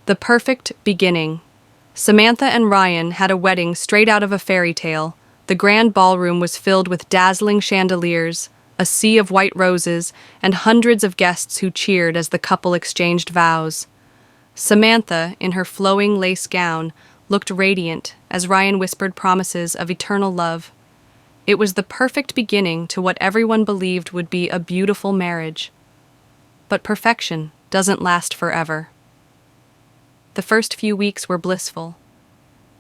The perfect beginning. Samantha and Ryan had a wedding straight out of a fairy tale. The grand ballroom was filled with dazzling chandeliers, a sea of white roses, and hundreds of guests who cheered as the couple exchanged vows. Samantha, in her flowing lace gown, looked radiant as Ryan whispered promises of eternal love. It was the perfect beginning to what everyone believed would be a beautiful marriage. But perfection doesn't last forever. The first few weeks were blissful.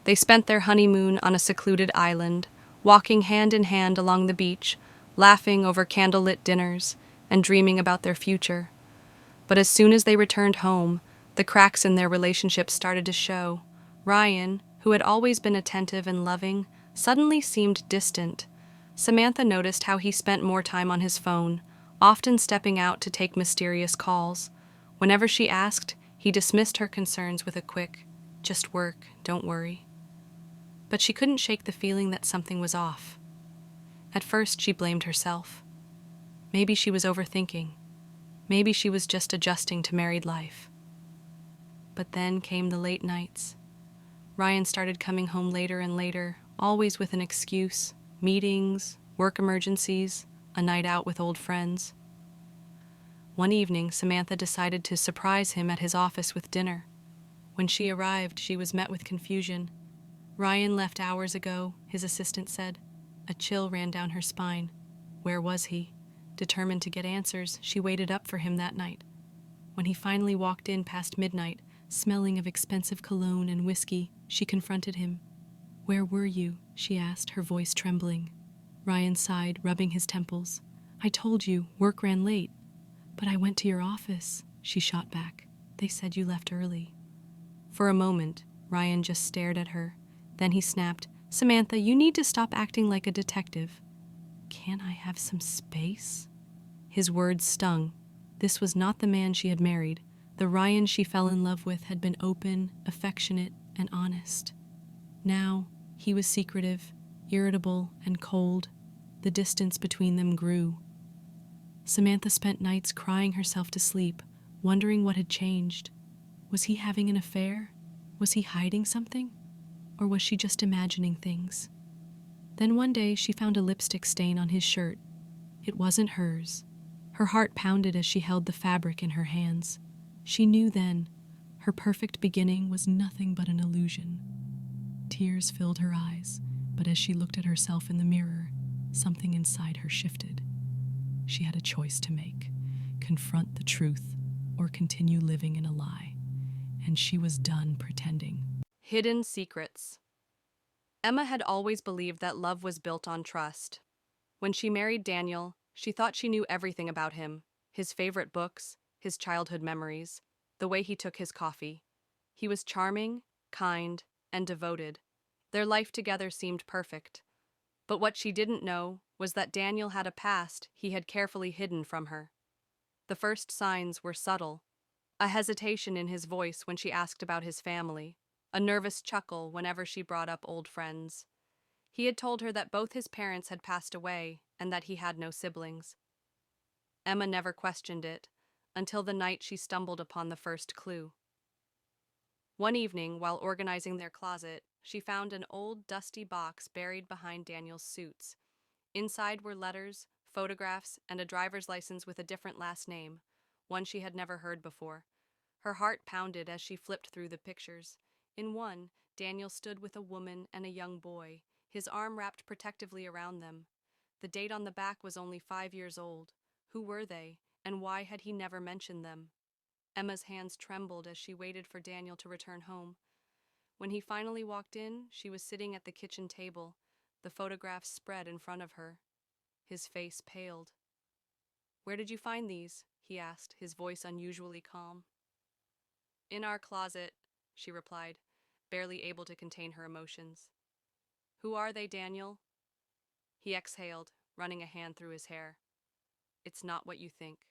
They spent their honeymoon on a secluded island, walking hand in hand along the beach, laughing over candlelit dinners, and dreaming about their future. But as soon as they returned home, the cracks in their relationship started to show. Ryan, who had always been attentive and loving, suddenly seemed distant. Samantha noticed how he spent more time on his phone, often stepping out to take mysterious calls. Whenever she asked, he dismissed her concerns with a quick, "Just work, don't worry." But she couldn't shake the feeling that something was off. At first, she blamed herself. Maybe she was overthinking. Maybe she was just adjusting to married life. But then came the late nights. Ryan started coming home later and later, always with an excuse: meetings, work emergencies, a night out with old friends. One evening, Samantha decided to surprise him at his office with dinner. When she arrived, she was met with confusion. "Ryan left hours ago," his assistant said. A chill ran down her spine. Where was he? Determined to get answers, she waited up for him that night. When he finally walked in past midnight, smelling of expensive cologne and whiskey, she confronted him. "Where were you?" she asked, her voice trembling. Ryan sighed, rubbing his temples. "I told you, work ran late." "But I went to your office," she shot back. "They said you left early." For a moment, Ryan just stared at her. Then he snapped, "Samantha, you need to stop acting like a detective." "Can't I have some space?" His words stung. This was not the man she had married. The Ryan she fell in love with had been open, affectionate, and honest. Now, he was secretive, irritable, and cold. The distance between them grew. Samantha spent nights crying herself to sleep, wondering what had changed. Was he having an affair? Was he hiding something? Or was she just imagining things? Then one day she found a lipstick stain on his shirt. It wasn't hers. Her heart pounded as she held the fabric in her hands. She knew then her perfect beginning was nothing but an illusion. Tears filled her eyes, but as she looked at herself in the mirror, something inside her shifted. She had a choice to make: confront the truth or continue living in a lie. And she was done pretending. Hidden secrets. Emma had always believed that love was built on trust. When she married Daniel, she thought she knew everything about him: his favorite books, his childhood memories, the way he took his coffee. He was charming, kind, and devoted. Their life together seemed perfect. But what she didn't know was that Daniel had a past he had carefully hidden from her. The first signs were subtle: a hesitation in his voice when she asked about his family, a nervous chuckle whenever she brought up old friends. He had told her that both his parents had passed away and that he had no siblings. Emma never questioned it, until the night she stumbled upon the first clue. One evening, while organizing their closet, she found an old, dusty box buried behind Daniel's suits. Inside were letters, photographs, and a driver's license with a different last name, one she had never heard before. Her heart pounded as she flipped through the pictures. In one, Daniel stood with a woman and a young boy, his arm wrapped protectively around them. The date on the back was only 5 years old. Who were they, and why had he never mentioned them? Emma's hands trembled as she waited for Daniel to return home. When he finally walked in, she was sitting at the kitchen table, the photographs spread in front of her. His face paled. "Where did you find these?" he asked, his voice unusually calm. "In our closet," she replied, barely able to contain her emotions. "Who are they, Daniel?" He exhaled, running a hand through his hair. "It's not what you think."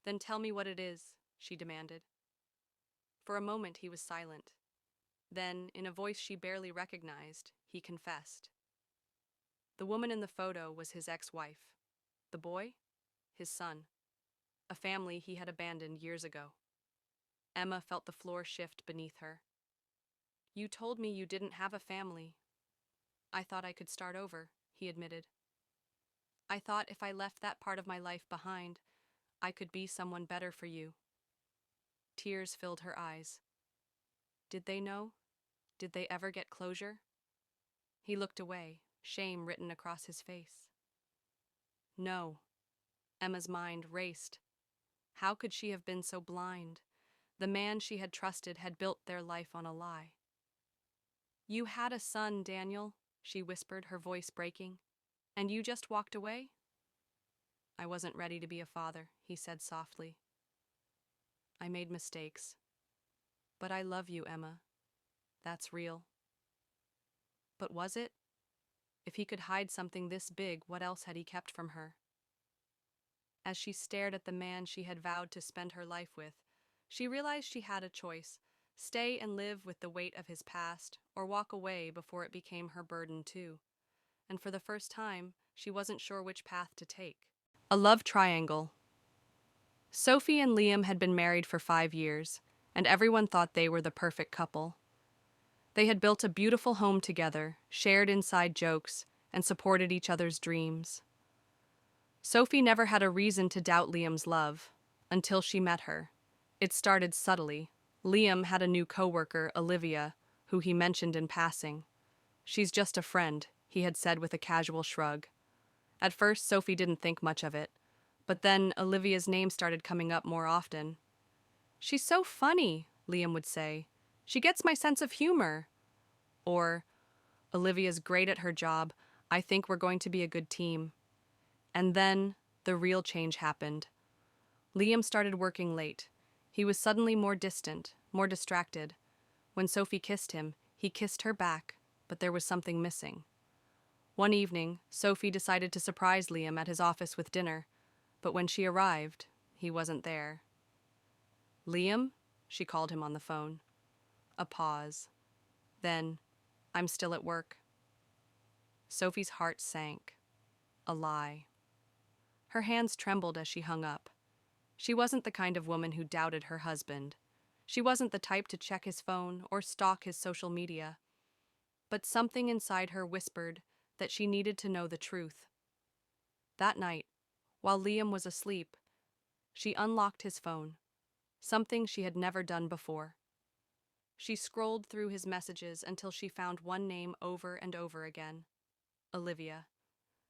"Then tell me what it is," she demanded. For a moment he was silent. Then, in a voice she barely recognized, he confessed. The woman in the photo was his ex-wife. The boy? His son. A family he had abandoned years ago. Emma felt the floor shift beneath her. You told me you didn't have a family. I thought I could start over, he admitted. I thought if I left that part of my life behind, I could be someone better for you. Tears filled her eyes. Did they know? Did they ever get closure? He looked away, shame written across his face. No. Emma's mind raced. How could she have been so blind? The man she had trusted had built their life on a lie. You had a son, Daniel, she whispered, her voice breaking. And you just walked away? I wasn't ready to be a father, he said softly. I made mistakes. But I love you, Emma. That's real. But was it? If he could hide something this big, what else had he kept from her? As she stared at the man she had vowed to spend her life with, she realized she had a choice: stay and live with the weight of his past, or walk away before it became her burden too. And for the first time, she wasn't sure which path to take. A love triangle. Sophie and Liam had been married for 5 years, and everyone thought they were the perfect couple. They had built a beautiful home together, shared inside jokes, and supported each other's dreams. Sophie never had a reason to doubt Liam's love, until she met her. It started subtly. Liam had a new coworker, Olivia, who he mentioned in passing. She's just a friend, he had said with a casual shrug. At first, Sophie didn't think much of it, but then Olivia's name started coming up more often. She's so funny, Liam would say. She gets my sense of humor. Or, Olivia's great at her job. I think we're going to be a good team. And then, the real change happened. Liam started working late. He was suddenly more distant, more distracted. When Sophie kissed him, he kissed her back, but there was something missing. One evening, Sophie decided to surprise Liam at his office with dinner, but when she arrived, he wasn't there. Liam? She called him on the phone. A pause. Then, I'm still at work. Sophie's heart sank. A lie. Her hands trembled as she hung up. She wasn't the kind of woman who doubted her husband. She wasn't the type to check his phone or stalk his social media. But something inside her whispered that she needed to know the truth. That night, while Liam was asleep, she unlocked his phone, something she had never done before. She scrolled through his messages until she found one name over and over again: Olivia.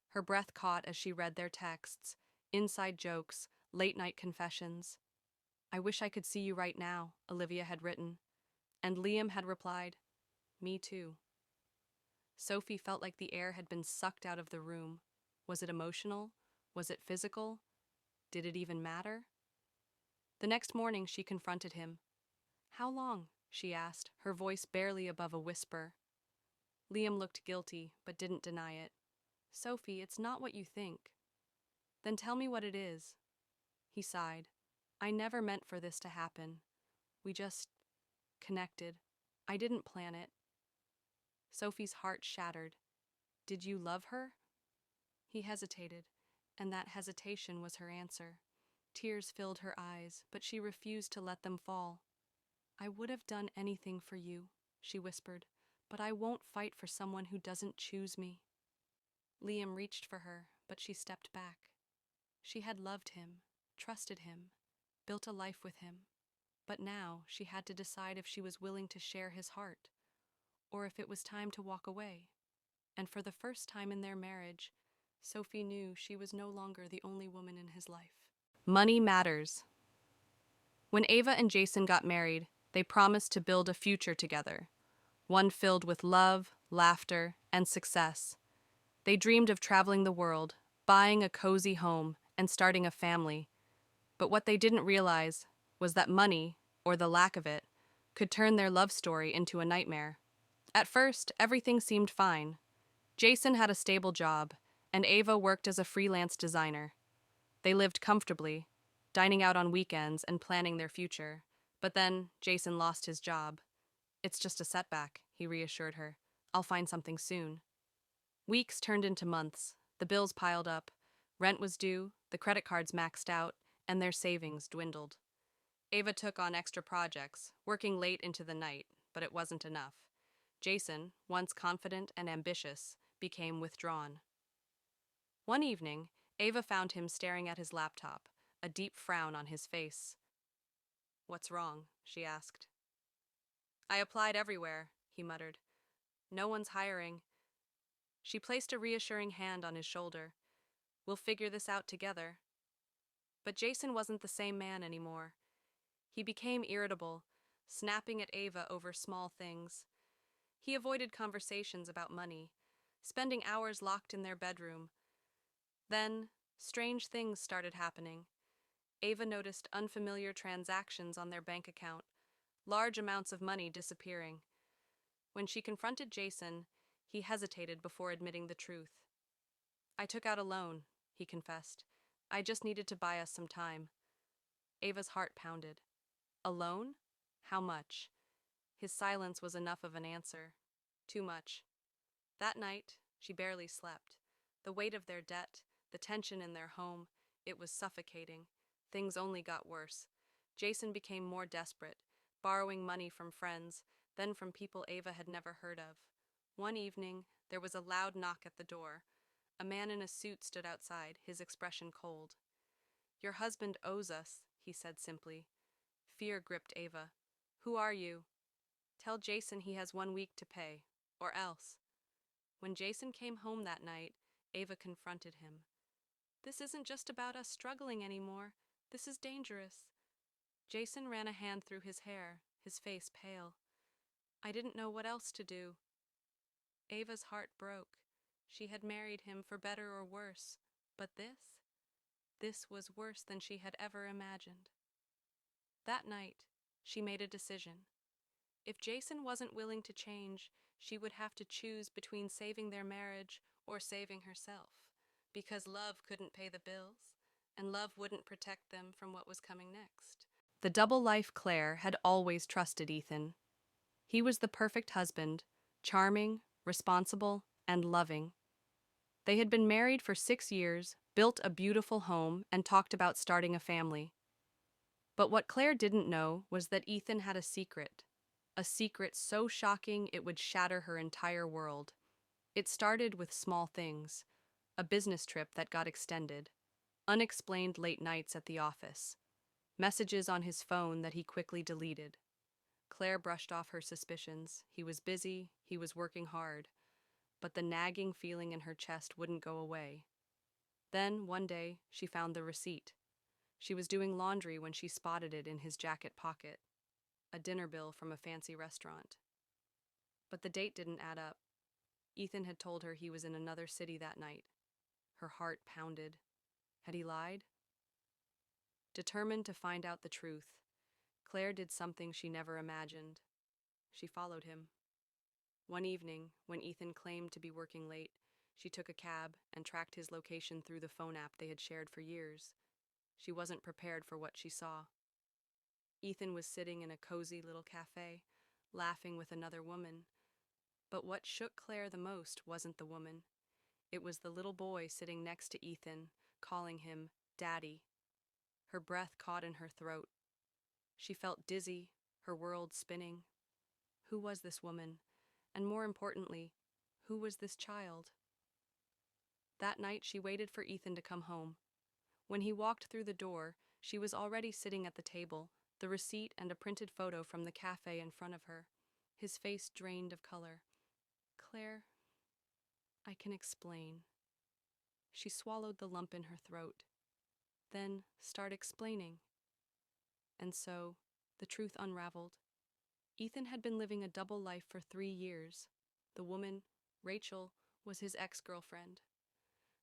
Her breath caught as she read their texts, inside jokes, late-night confessions. I wish I could see you right now, Olivia had written. And Liam had replied, me too. Sophie felt like the air had been sucked out of the room. Was it emotional? Was it physical? Did it even matter? The next morning she confronted him. How long? She asked, her voice barely above a whisper. Liam looked guilty, but didn't deny it. Sophie, it's not what you think. Then tell me what it is. He sighed. I never meant for this to happen. We just connected. I didn't plan it. Sophie's heart shattered. Did you love her? He hesitated, and that hesitation was her answer. Tears filled her eyes, but she refused to let them fall. I would have done anything for you, she whispered, but I won't fight for someone who doesn't choose me. Liam reached for her, but she stepped back. She had loved him, trusted him, built a life with him. But now she had to decide if she was willing to share his heart, or if it was time to walk away. And for the first time in their marriage, Sophie knew she was no longer the only woman in his life. Money matters. When Ava and Jason got married, they promised to build a future together, one filled with love, laughter, and success. They dreamed of traveling the world, buying a cozy home, and starting a family. But what they didn't realize was that money, or the lack of it, could turn their love story into a nightmare. At first, everything seemed fine. Jason had a stable job, and Ava worked as a freelance designer. They lived comfortably, dining out on weekends and planning their future. But then, Jason lost his job. It's just a setback, he reassured her. I'll find something soon. Weeks turned into months. The bills piled up. Rent was due, the credit cards maxed out, and their savings dwindled. Ava took on extra projects, working late into the night, but it wasn't enough. Jason, once confident and ambitious, became withdrawn. One evening, Ava found him staring at his laptop, a deep frown on his face. "What's wrong?" she asked. "I applied everywhere," he muttered. "No one's hiring." She placed a reassuring hand on his shoulder. "We'll figure this out together." But Jason wasn't the same man anymore. He became irritable, snapping at Ava over small things. He avoided conversations about money, spending hours locked in their bedroom. Then, strange things started happening. Ava noticed unfamiliar transactions on their bank account, large amounts of money disappearing. When she confronted Jason, he hesitated before admitting the truth. "I took out a loan," he confessed. "I just needed to buy us some time." Ava's heart pounded. "A loan? How much?" His silence was enough of an answer. Too much. That night, she barely slept. The weight of their debt, the tension in their home, it was suffocating. Things only got worse. Jason became more desperate, borrowing money from friends, then from people Ava had never heard of. One evening, there was a loud knock at the door. A man in a suit stood outside, his expression cold. "Your husband owes us," he said simply. Fear gripped Ava. "Who are you?" "Tell Jason he has 1 week to pay, or else." When Jason came home that night, Ava confronted him. "This isn't just about us struggling anymore. This is dangerous." Jason ran a hand through his hair, his face pale. "I didn't know what else to do." Ava's heart broke. She had married him for better or worse, but this was worse than she had ever imagined. That night, she made a decision. If Jason wasn't willing to change, she would have to choose between saving their marriage or saving herself, because love couldn't pay the bills, and love wouldn't protect them from what was coming next. The double life Claire had always trusted Ethan. He was the perfect husband, charming, responsible, and loving. They had been married for 6 years, built a beautiful home, and talked about starting a family. But what Claire didn't know was that Ethan had a secret so shocking it would shatter her entire world. It started with small things, a business trip that got extended, unexplained late nights at the office, messages on his phone that he quickly deleted. Claire brushed off her suspicions. He was busy, he was working hard, but the nagging feeling in her chest wouldn't go away. Then, one day, she found the receipt. She was doing laundry when she spotted it in his jacket pocket, a dinner bill from a fancy restaurant. But the date didn't add up. Ethan had told her he was in another city that night. Her heart pounded. Had he lied? Determined to find out the truth, Claire did something she never imagined. She followed him. One evening, when Ethan claimed to be working late, she took a cab and tracked his location through the phone app they had shared for years. She wasn't prepared for what she saw. Ethan was sitting in a cozy little cafe, laughing with another woman. But what shook Claire the most wasn't the woman. It was the little boy sitting next to Ethan, calling him Daddy. Her breath caught in her throat. She felt dizzy, her world spinning. Who was this woman? And more importantly, who was this child? That night she waited for Ethan to come home. When he walked through the door, she was already sitting at the table, the receipt and a printed photo from the cafe in front of her, his face drained of color. "Claire, I can explain." She swallowed the lump in her throat. "Then start explaining." And so, the truth unraveled. Ethan had been living a double life for 3 years. The woman, Rachel, was his ex-girlfriend.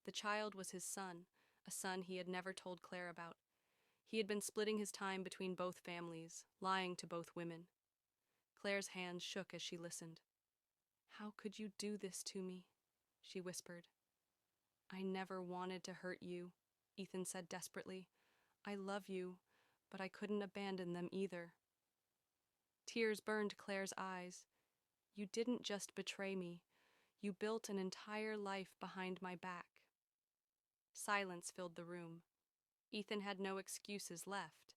The child was his son, a son he had never told Claire about. He had been splitting his time between both families, lying to both women. Claire's hands shook as she listened. "How could you do this to me?" she whispered. "I never wanted to hurt you," Ethan said desperately. "I love you, but I couldn't abandon them either." Tears burned Claire's eyes. "You didn't just betray me. You built an entire life behind my back." Silence filled the room. Ethan had no excuses left.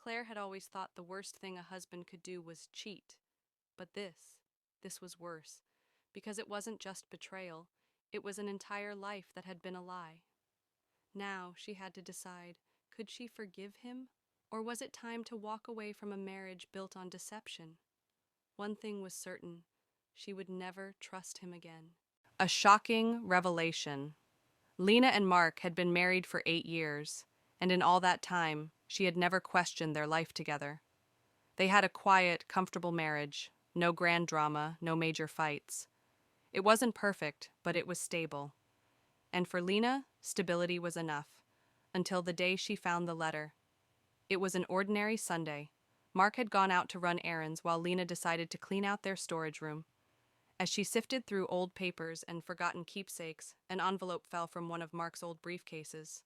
Claire had always thought the worst thing a husband could do was cheat. But this was worse, because it wasn't just betrayal, it was an entire life that had been a lie. Now she had to decide, could she forgive him, or was it time to walk away from a marriage built on deception? One thing was certain, she would never trust him again. A shocking revelation. Lena and Mark had been married for 8 years, and in all that time, she had never questioned their life together. They had a quiet, comfortable marriage, no grand drama, no major fights. It wasn't perfect, but it was stable. And for Lena, stability was enough, until the day she found the letter. It was an ordinary Sunday. Mark had gone out to run errands while Lena decided to clean out their storage room. As she sifted through old papers and forgotten keepsakes, an envelope fell from one of Mark's old briefcases.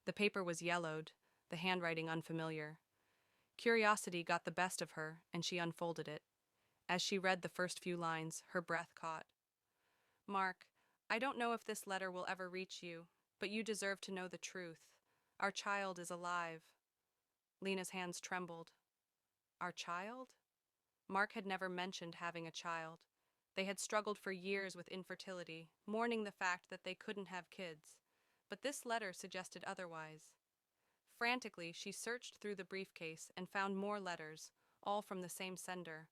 The paper was yellowed, the handwriting unfamiliar. Curiosity got the best of her, and she unfolded it. As she read the first few lines, her breath caught. Mark, I don't know if this letter will ever reach you, but you deserve to know the truth. Our child is alive. Lena's hands trembled. Our child? Mark had never mentioned having a child. They had struggled for years with infertility, mourning the fact that they couldn't have kids. But this letter suggested otherwise. Frantically, she searched through the briefcase and found more letters, all from the same sender.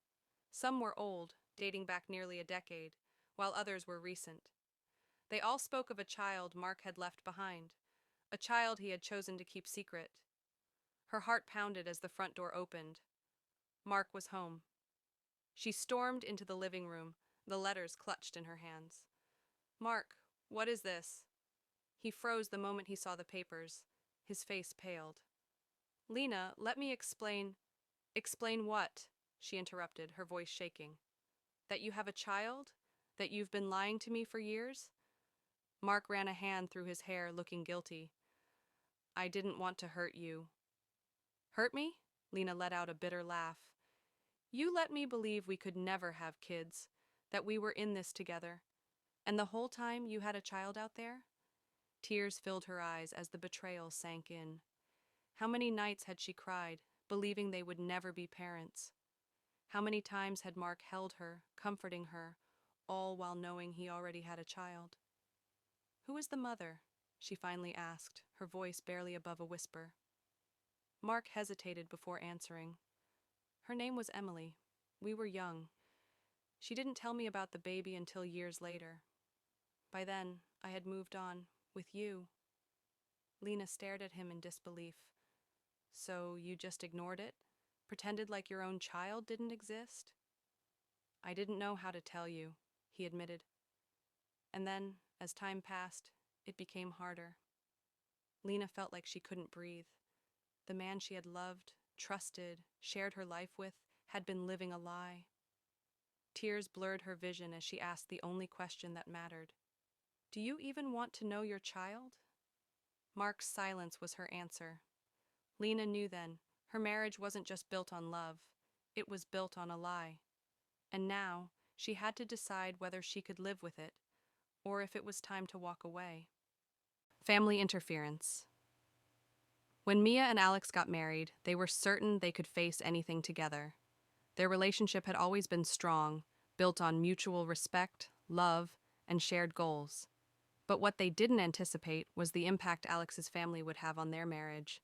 Some were old, dating back nearly a decade, while others were recent. They all spoke of a child Mark had left behind, a child he had chosen to keep secret. Her heart pounded as the front door opened. Mark was home. She stormed into the living room, the letters clutched in her hands. Mark, what is this? He froze the moment he saw the papers. His face paled. Lena, let me explain. Explain what? She interrupted, her voice shaking. That you have a child? That you've been lying to me for years? Mark ran a hand through his hair, looking guilty. I didn't want to hurt you. Hurt me? Lena let out a bitter laugh. You let me believe we could never have kids, that we were in this together. And the whole time you had a child out there? Tears filled her eyes as the betrayal sank in. How many nights had she cried, believing they would never be parents? How many times had Mark held her, comforting her, all while knowing he already had a child? Who is the mother? She finally asked, her voice barely above a whisper. Mark hesitated before answering. Her name was Emily. We were young. She didn't tell me about the baby until years later. By then, I had moved on, with you. Lena stared at him in disbelief. So you just ignored it? Pretended like your own child didn't exist? I didn't know how to tell you, he admitted. And then, as time passed, it became harder. Lena felt like she couldn't breathe. The man she had loved, trusted, shared her life with, had been living a lie. Tears blurred her vision as she asked the only question that mattered. Do you even want to know your child? Mark's silence was her answer. Lena knew then, her marriage wasn't just built on love, it was built on a lie. And now, she had to decide whether she could live with it, or if it was time to walk away. Family interference. When Mia and Alex got married, they were certain they could face anything together. Their relationship had always been strong, built on mutual respect, love, and shared goals. But what they didn't anticipate was the impact Alex's family would have on their marriage.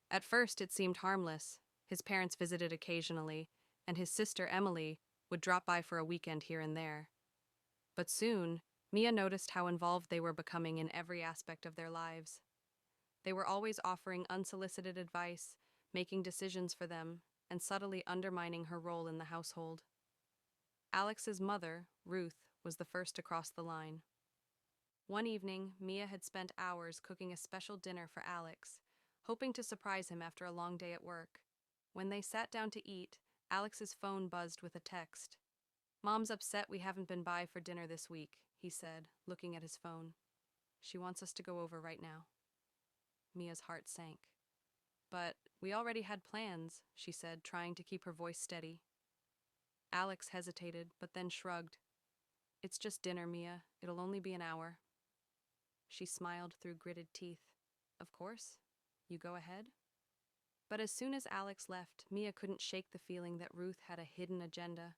At first, it seemed harmless. His parents visited occasionally, and his sister, Emily, would drop by for a weekend here and there. But soon, Mia noticed how involved they were becoming in every aspect of their lives. They were always offering unsolicited advice, making decisions for them, and subtly undermining her role in the household. Alex's mother, Ruth, was the first to cross the line. One evening, Mia had spent hours cooking a special dinner for Alex, hoping to surprise him after a long day at work. When they sat down to eat, Alex's phone buzzed with a text. Mom's upset we haven't been by for dinner this week, he said, looking at his phone. She wants us to go over right now. Mia's heart sank. But we already had plans, she said, trying to keep her voice steady. Alex hesitated, but then shrugged. It's just dinner, Mia. It'll only be an hour. She smiled through gritted teeth. Of course. You go ahead. But as soon as Alex left, Mia couldn't shake the feeling that Ruth had a hidden agenda,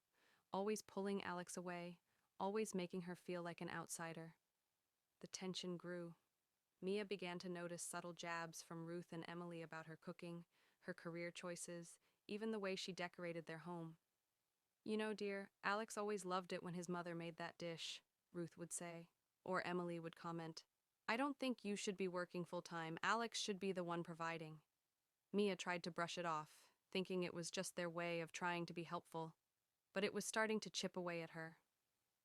always pulling Alex away, always making her feel like an outsider. The tension grew. Mia began to notice subtle jabs from Ruth and Emily about her cooking, her career choices, even the way she decorated their home. "You know, dear, Alex always loved it when his mother made that dish," Ruth would say. Or Emily would comment, "I don't think you should be working full-time. Alex should be the one providing." Mia tried to brush it off, thinking it was just their way of trying to be helpful, but it was starting to chip away at her.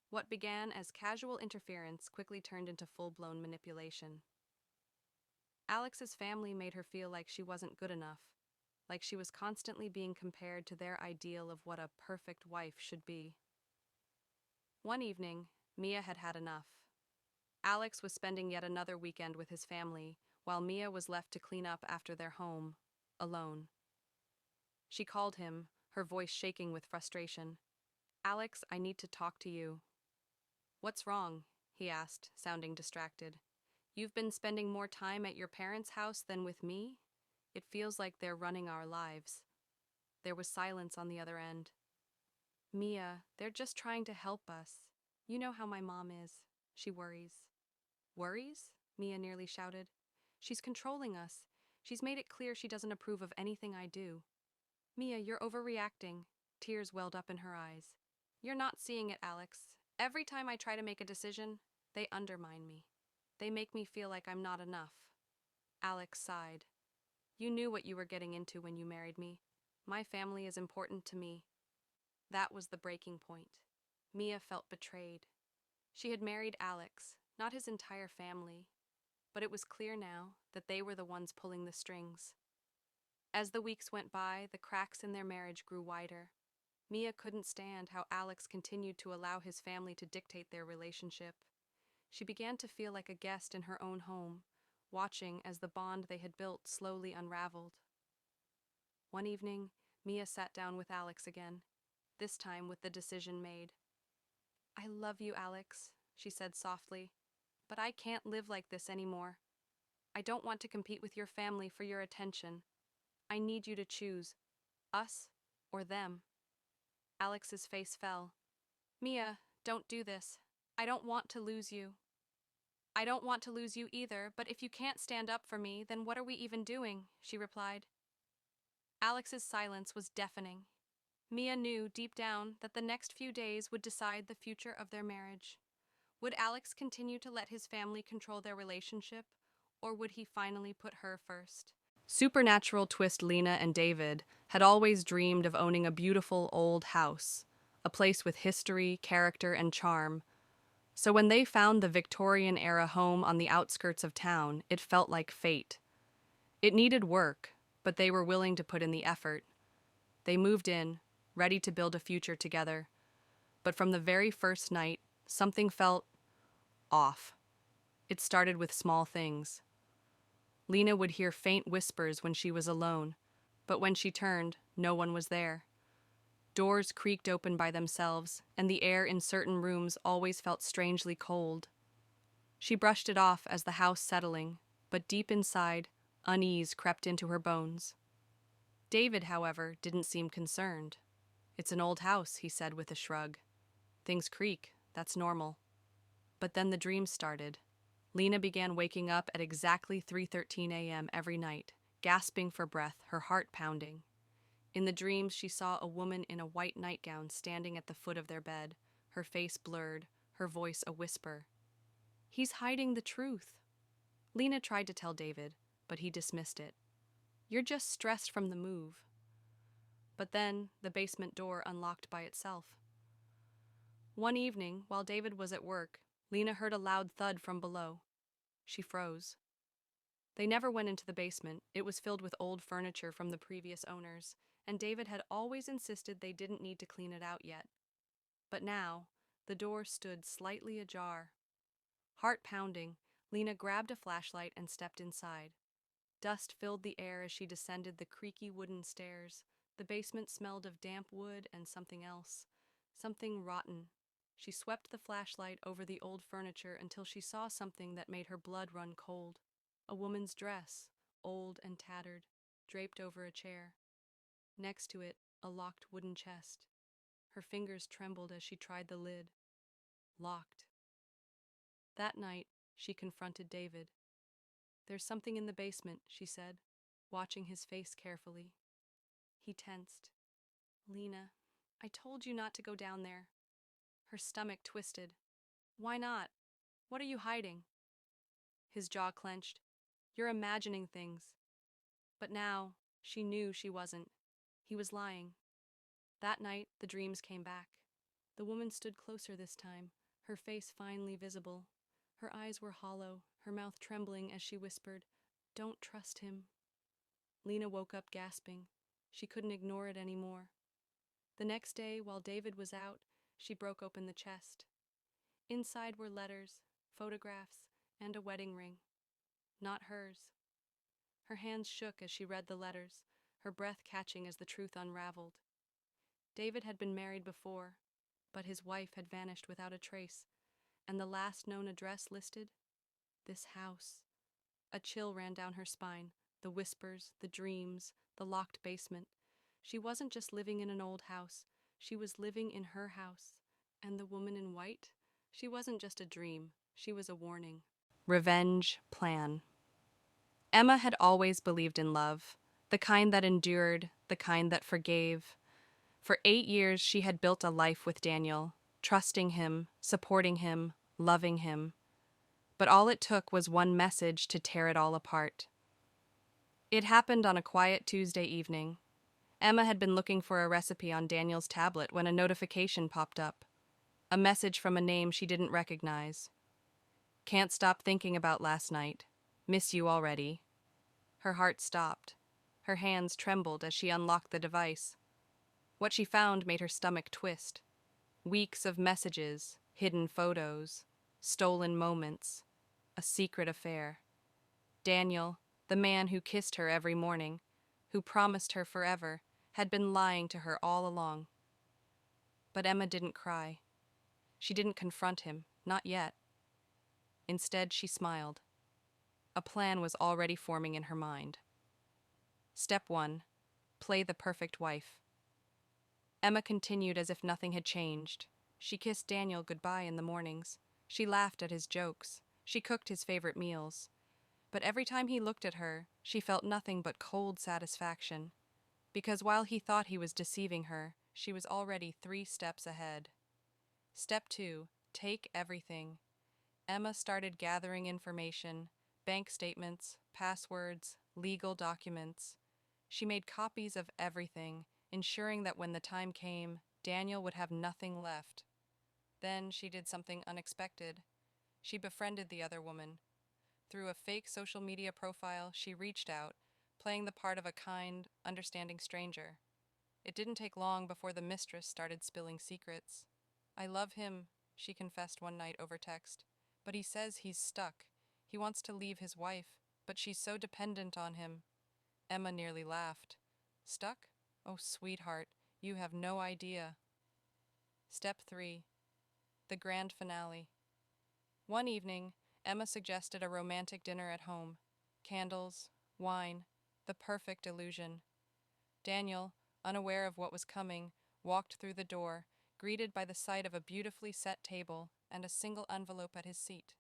What began as casual interference quickly turned into full-blown manipulation. Alex's family made her feel like she wasn't good enough, like she was constantly being compared to their ideal of what a perfect wife should be. One evening, Mia had had enough. Alex was spending yet another weekend with his family, while Mia was left to clean up after their home, alone. She called him, her voice shaking with frustration. "Alex, I need to talk to you." "What's wrong?" he asked, sounding distracted. "You've been spending more time at your parents' house than with me? It feels like they're running our lives." There was silence on the other end. "Mia, they're just trying to help us. You know how my mom is. She worries." "Worries?" Mia nearly shouted. "She's controlling us. She's made it clear she doesn't approve of anything I do." "Mia, you're overreacting." Tears welled up in her eyes. "You're not seeing it, Alex. Every time I try to make a decision, they undermine me. They make me feel like I'm not enough." Alex sighed. "You knew what you were getting into when you married me. My family is important to me." That was the breaking point. Mia felt betrayed. She had married Alex, not his entire family, but it was clear now that they were the ones pulling the strings. As the weeks went by, the cracks in their marriage grew wider. Mia couldn't stand how Alex continued to allow his family to dictate their relationship. She began to feel like a guest in her own home, watching as the bond they had built slowly unraveled. One evening, Mia sat down with Alex again, this time with the decision made. "I love you, Alex," she said softly, "but I can't live like this anymore. I don't want to compete with your family for your attention. I need you to choose, us or them." Alex's face fell. "Mia, don't do this. I don't want to lose you." "I don't want to lose you either, but if you can't stand up for me, then what are we even doing?" she replied. Alex's silence was deafening. Mia knew deep down that the next few days would decide the future of their marriage. Would Alex continue to let his family control their relationship, or would he finally put her first? Supernatural twist: Lena and David had always dreamed of owning a beautiful old house, a place with history, character, and charm. So when they found the Victorian-era home on the outskirts of town, it felt like fate. It needed work, but they were willing to put in the effort. They moved in, ready to build a future together. But from the very first night, something felt off. It started with small things. Lena would hear faint whispers when she was alone, but when she turned, no one was there. Doors creaked open by themselves, and the air in certain rooms always felt strangely cold. She brushed it off as the house settling, but deep inside, unease crept into her bones. David, however, didn't seem concerned. "It's an old house," he said with a shrug. "Things creak, that's normal." But then the dreams started. Lena began waking up at exactly 3:13 a.m. every night, gasping for breath, her heart pounding. In the dreams, she saw a woman in a white nightgown standing at the foot of their bed, her face blurred, her voice a whisper. "He's hiding the truth." Lena tried to tell David, but he dismissed it. "You're just stressed from the move." But then, the basement door unlocked by itself. One evening, while David was at work, Lena heard a loud thud from below. She froze. They never went into the basement. It was filled with old furniture from the previous owners, and David had always insisted they didn't need to clean it out yet. But now, the door stood slightly ajar. Heart pounding, Lena grabbed a flashlight and stepped inside. Dust filled the air as she descended the creaky wooden stairs. The basement smelled of damp wood and something else. Something rotten. She swept the flashlight over the old furniture until she saw something that made her blood run cold. A woman's dress, old and tattered. draped over a chair. Next to it, a locked wooden chest. Her fingers trembled as she tried the lid. Locked. That night, she confronted David. "There's something in the basement," she said, watching his face carefully. He tensed. "Lena, I told you not to go down there." Her stomach twisted. "Why not? What are you hiding?" His jaw clenched. "You're imagining things." But now, she knew she wasn't. He was lying. That night, the dreams came back. The woman stood closer this time, her face finely visible. Her eyes were hollow, her mouth trembling as she whispered, "Don't trust him." Lena woke up gasping. She couldn't ignore it anymore. The next day, while David was out, she broke open the chest. Inside were letters, photographs, and a wedding ring. Not hers. Her hands shook as she read the letters, her breath catching as the truth unraveled. David had been married before, but his wife had vanished without a trace, and the last known address listed? This house. A chill ran down her spine, the whispers, the dreams, the locked basement. She wasn't just living in an old house, she was living in her house. And the woman in white? She wasn't just a dream, she was a warning. Revenge plan. Emma had always believed in love, the kind that endured, the kind that forgave. For 8 years, she had built a life with Daniel, trusting him, supporting him, loving him. But all it took was one message to tear it all apart. It happened on a quiet Tuesday evening. Emma had been looking for a recipe on Daniel's tablet when a notification popped up. A message from a name she didn't recognize. "Can't stop thinking about last night. Miss you already." Her heart stopped. Her hands trembled as she unlocked the device. What she found made her stomach twist. Weeks of messages, hidden photos, stolen moments, a secret affair. Daniel, the man who kissed her every morning, who promised her forever, had been lying to her all along. But Emma didn't cry. She didn't confront him, not yet. Instead, she smiled. A plan was already forming in her mind. Step 1. Play the perfect wife. Emma continued as if nothing had changed. She kissed Daniel goodbye in the mornings. She laughed at his jokes. She cooked his favorite meals. But every time he looked at her, she felt nothing but cold satisfaction. Because while he thought he was deceiving her, she was already 3 steps ahead. Step 2. Take everything. Emma started gathering information, bank statements, passwords, legal documents. She made copies of everything, ensuring that when the time came, Daniel would have nothing left. Then she did something unexpected. She befriended the other woman. Through a fake social media profile, she reached out, playing the part of a kind, understanding stranger. It didn't take long before the mistress started spilling secrets. "I love him," she confessed one night over text, "but he says he's stuck. He wants to leave his wife, but she's so dependent on him." Emma nearly laughed. "Stuck? Oh, sweetheart, you have no idea." Step 3. The grand finale. One evening, Emma suggested a romantic dinner at home. Candles, wine, the perfect illusion. Daniel, unaware of what was coming, walked through the door, greeted by the sight of a beautifully set table and a single envelope at his seat.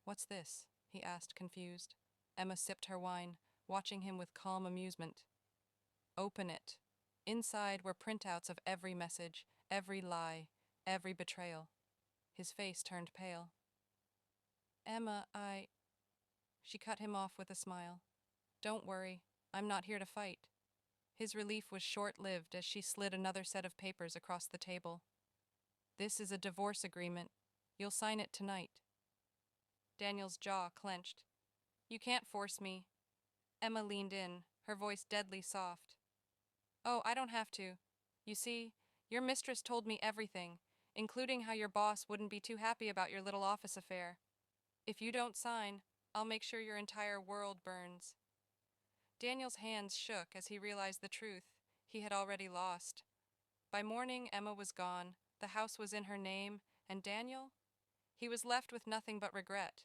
"What's this?" he asked, confused. Emma sipped her wine, watching him with calm amusement. "Open it." Inside were printouts of every message, every lie, every betrayal. His face turned pale. "Emma, She cut him off with a smile. "Don't worry, I'm not here to fight." His relief was short-lived as she slid another set of papers across the table. "This is a divorce agreement. You'll sign it tonight." Daniel's jaw clenched. "You can't force me." Emma leaned in, her voice deadly soft. "Oh, I don't have to. You see, your mistress told me everything, including how your boss wouldn't be too happy about your little office affair. If you don't sign, I'll make sure your entire world burns." Daniel's hands shook as he realized the truth. He had already lost. By morning, Emma was gone, the house was in her name, and Daniel? He was left with nothing but regret,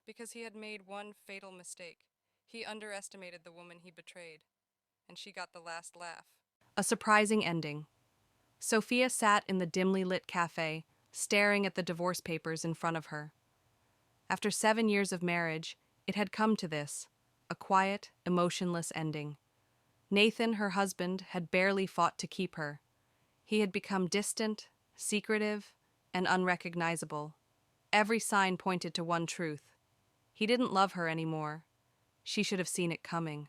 because he had made one fatal mistake. He underestimated the woman he betrayed, and she got the last laugh. A surprising ending. Sophia sat in the dimly lit cafe, staring at the divorce papers in front of her. After 7 years of marriage, it had come to this, a quiet, emotionless ending. Nathan, her husband, had barely fought to keep her. He had become distant, secretive, and unrecognizable. Every sign pointed to one truth. He didn't love her anymore. She should have seen it coming.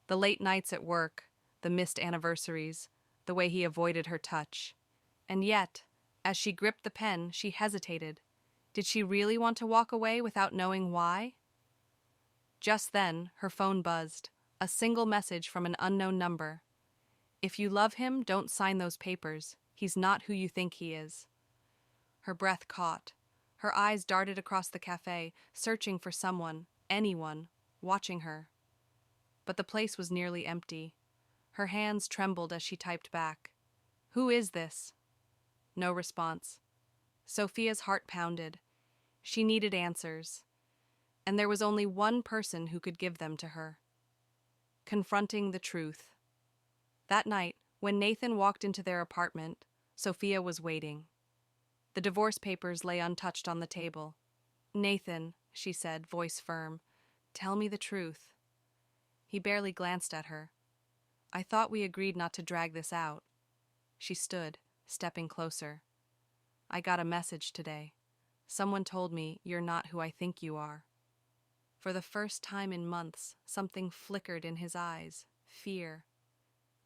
The late nights at work, the missed anniversaries, the way he avoided her touch. And yet, as she gripped the pen, she hesitated. Did she really want to walk away without knowing why? Just then, her phone buzzed, a single message from an unknown number. If you love him, don't sign those papers. He's not who you think he is. Her breath caught. Her eyes darted across the cafe, searching for someone, anyone, watching her. But the place was nearly empty. Her hands trembled as she typed back. Who is this? No response. Sophia's heart pounded. She needed answers. And there was only one person who could give them to her. Confronting the truth. That night, when Nathan walked into their apartment, Sophia was waiting. The divorce papers lay untouched on the table. Nathan, she said, voice firm, tell me the truth. He barely glanced at her. I thought we agreed not to drag this out. She stood, stepping closer. I got a message today. Someone told me you're not who I think you are. For the first time in months, something flickered in his eyes, fear.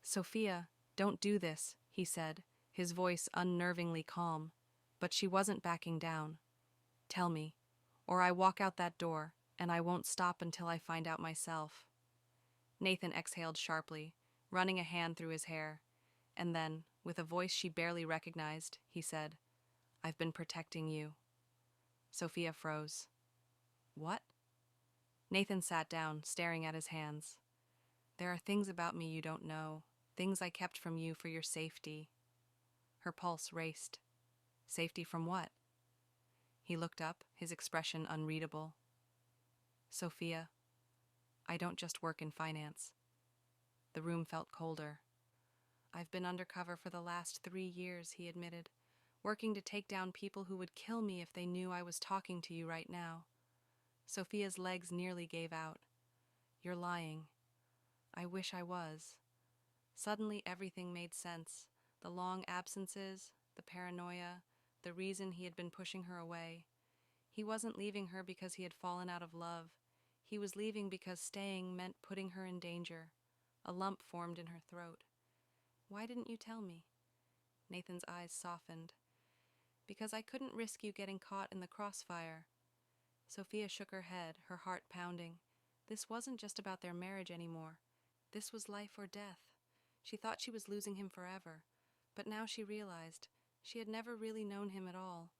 Sophia, don't do this, he said, his voice unnervingly calm. But she wasn't backing down. Tell me, or I walk out that door, and I won't stop until I find out myself. Nathan exhaled sharply, running a hand through his hair, and then, with a voice she barely recognized, he said, I've been protecting you. Sophia froze. What? Nathan sat down, staring at his hands. There are things about me you don't know, things I kept from you for your safety. Her pulse raced. Safety from what? He looked up, his expression unreadable. Sophia, I don't just work in finance. The room felt colder. I've been undercover for the last 3 years, he admitted, working to take down people who would kill me if they knew I was talking to you right now. Sophia's legs nearly gave out. You're lying. I wish I was. Suddenly everything made sense. The long absences, the paranoia, the reason he had been pushing her away. He wasn't leaving her because he had fallen out of love. He was leaving because staying meant putting her in danger. A lump formed in her throat. Why didn't you tell me? Nathan's eyes softened. Because I couldn't risk you getting caught in the crossfire. Sophia shook her head, her heart pounding. This wasn't just about their marriage anymore. This was life or death. She thought she was losing him forever, but now she realized she had never really known him at all,